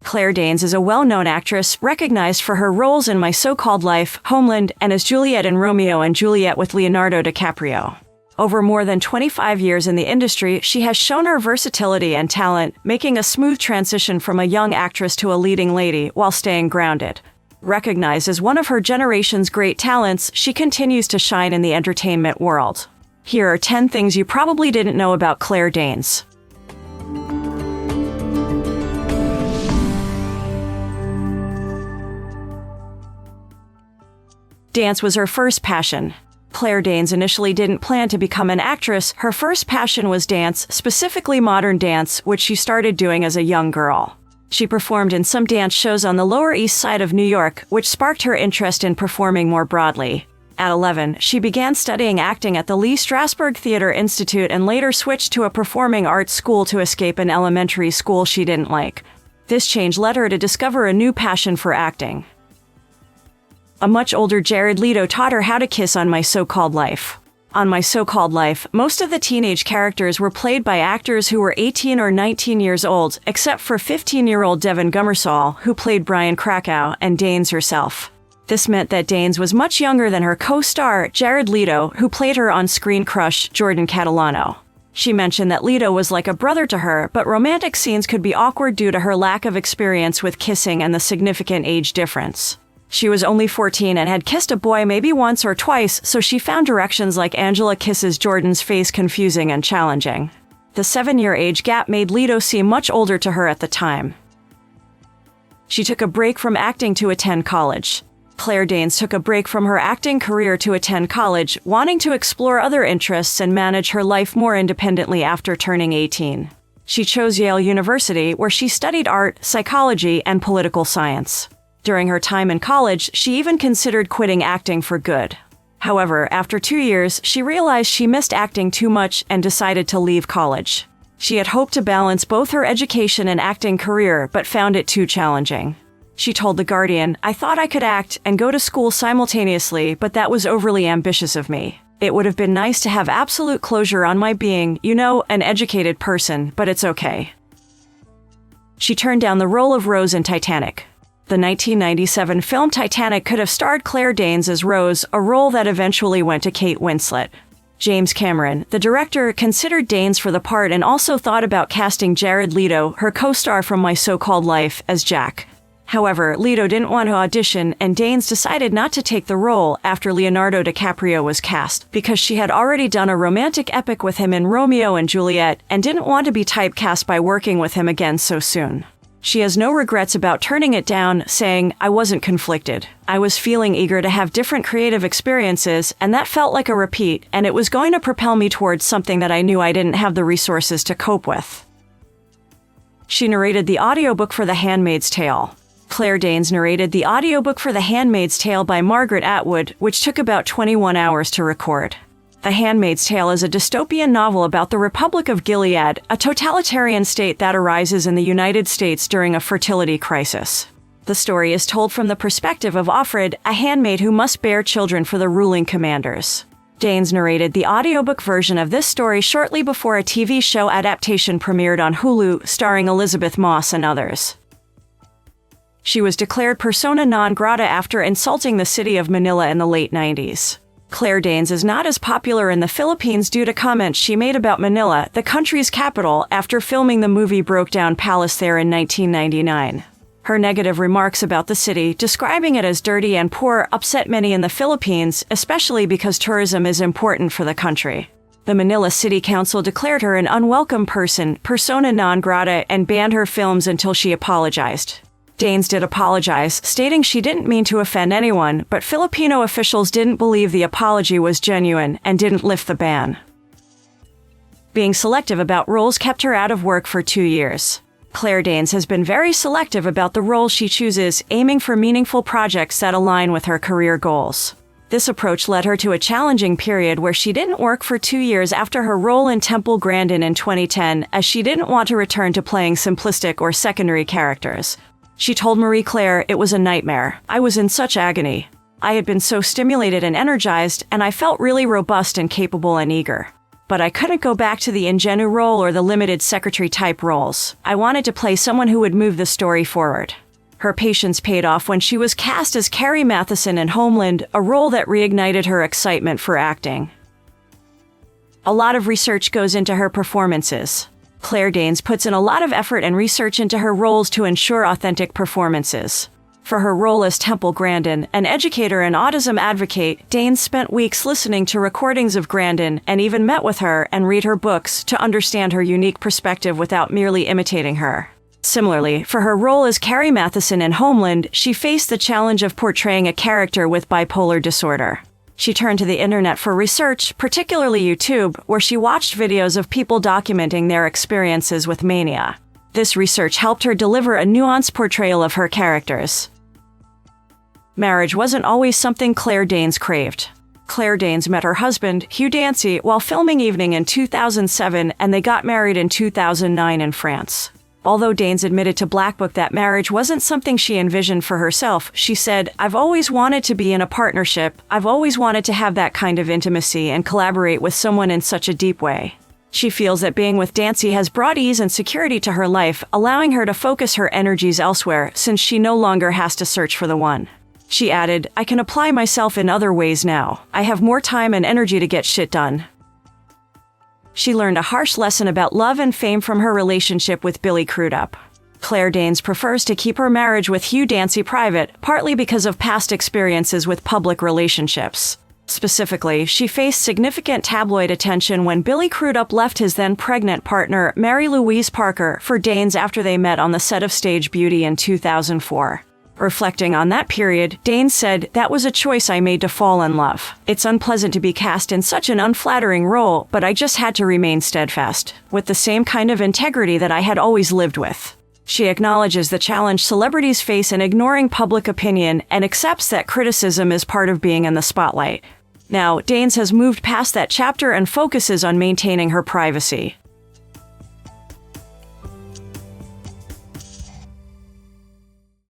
Claire Danes is a well-known actress, recognized for her roles in My So-Called Life, Homeland, and as Juliet in Romeo and Juliet with Leonardo DiCaprio. Over more than 25 years in the industry, she has shown her versatility and talent, making a smooth transition from a young actress to a leading lady while staying grounded. Recognized as one of her generation's great talents, she continues to shine in the entertainment world. Here are 10 things you probably didn't know about Claire Danes. Dance was her first passion. Claire Danes initially didn't plan to become an actress. Her first passion was dance, specifically modern dance, which she started doing as a young girl. She performed in some dance shows on the Lower East Side of New York, which sparked her interest in performing more broadly. At 11, she began studying acting at the Lee Strasberg Theater Institute and later switched to a performing arts school to escape an elementary school she didn't like. This change led her to discover a new passion for acting. A much older Jared Leto taught her how to kiss on My So-Called Life. On My So-Called Life, most of the teenage characters were played by actors who were 18 or 19 years old, except for 15-year-old Devin Gummersall, who played Brian Krakow, and Danes herself. This meant that Danes was much younger than her co-star, Jared Leto, who played her on-screen crush, Jordan Catalano. She mentioned that Leto was like a brother to her, but romantic scenes could be awkward due to her lack of experience with kissing and the significant age difference. She was only 14 and had kissed a boy maybe once or twice, so she found directions like Angela kisses Jordan's face confusing and challenging. The 7-year age gap made Leto seem much older to her at the time. She took a break from acting to attend college. Claire Danes took a break from her acting career to attend college, wanting to explore other interests and manage her life more independently after turning 18. She chose Yale University, where she studied art, psychology, and political science. During her time in college, she even considered quitting acting for good. However, after 2 years, she realized she missed acting too much and decided to leave college. She had hoped to balance both her education and acting career, but found it too challenging. She told The Guardian, "I thought I could act and go to school simultaneously, but that was overly ambitious of me. It would have been nice to have absolute closure on my being, an educated person, but it's okay." She turned down the role of Rose in Titanic. The 1997 film Titanic could have starred Claire Danes as Rose, a role that eventually went to Kate Winslet. James Cameron, the director, considered Danes for the part and also thought about casting Jared Leto, her co-star from My So-Called Life, as Jack. However, Leto didn't want to audition, and Danes decided not to take the role after Leonardo DiCaprio was cast, because she had already done a romantic epic with him in Romeo and Juliet and didn't want to be typecast by working with him again so soon. She has no regrets about turning it down, saying, "I wasn't conflicted. I was feeling eager to have different creative experiences, and that felt like a repeat, and it was going to propel me towards something that I knew I didn't have the resources to cope with." She narrated the audiobook for The Handmaid's Tale. Claire Danes narrated the audiobook for The Handmaid's Tale by Margaret Atwood, which took about 21 hours to record. The Handmaid's Tale is a dystopian novel about the Republic of Gilead, a totalitarian state that arises in the United States during a fertility crisis. The story is told from the perspective of Offred, a handmaid who must bear children for the ruling commanders. Danes narrated the audiobook version of this story shortly before a TV show adaptation premiered on Hulu, starring Elizabeth Moss and others. She was declared persona non grata after insulting the city of Manila in the late 90s. Claire Danes is not as popular in the Philippines due to comments she made about Manila, the country's capital, after filming the movie Broke Down Palace there in 1999. Her negative remarks about the city, describing it as dirty and poor, upset many in the Philippines, especially because tourism is important for the country. The Manila City Council declared her an unwelcome person, persona non grata, and banned her films until she apologized. Danes did apologize, stating she didn't mean to offend anyone, but Filipino officials didn't believe the apology was genuine and didn't lift the ban. Being selective about roles kept her out of work for 2 years. Claire Danes has been very selective about the roles she chooses, aiming for meaningful projects that align with her career goals. This approach led her to a challenging period where she didn't work for 2 years after her role in Temple Grandin in 2010, as she didn't want to return to playing simplistic or secondary characters. She told Marie Claire, "It was a nightmare. I was in such agony. I had been so stimulated and energized, and I felt really robust and capable and eager. but I couldn't go back to the ingenue role or the limited secretary-type roles. I wanted to play someone who would move the story forward. Her patience paid off when she was cast as Carrie Matheson in Homeland, a role that reignited her excitement for acting. A lot of research goes into her performances. Claire Danes puts in a lot of effort and research into her roles to ensure authentic performances. For her role as Temple Grandin, an educator and autism advocate, Danes spent weeks listening to recordings of Grandin and even met with her and read her books to understand her unique perspective without merely imitating her. Similarly, for her role as Carrie Matheson in Homeland, she faced the challenge of portraying a character with bipolar disorder. She turned to the internet for research, particularly YouTube, where she watched videos of people documenting their experiences with mania. This research helped her deliver a nuanced portrayal of her characters. Marriage wasn't always something Claire Danes craved. Claire Danes met her husband, Hugh Dancy, while filming Evening in 2007, and they got married in 2009 in France. Although Danes admitted to Black Book that marriage wasn't something she envisioned for herself, she said, "I've always wanted to be in a partnership. I've always wanted to have that kind of intimacy and collaborate with someone in such a deep way." She feels that being with Dancy has brought ease and security to her life, allowing her to focus her energies elsewhere since she no longer has to search for the one. She added, "I can apply myself in other ways now. I have more time and energy to get shit done." She learned a harsh lesson about love and fame from her relationship with Billy Crudup. Claire Danes prefers to keep her marriage with Hugh Dancy private, partly because of past experiences with public relationships. Specifically, she faced significant tabloid attention when Billy Crudup left his then-pregnant partner, Mary Louise Parker, for Danes after they met on the set of Stage Beauty in 2004. Reflecting on that period, Danes said, "That was a choice I made to fall in love. It's unpleasant to be cast in such an unflattering role, but I just had to remain steadfast, with the same kind of integrity that I had always lived with." She acknowledges the challenge celebrities face in ignoring public opinion and accepts that criticism is part of being in the spotlight. Now, Danes has moved past that chapter and focuses on maintaining her privacy.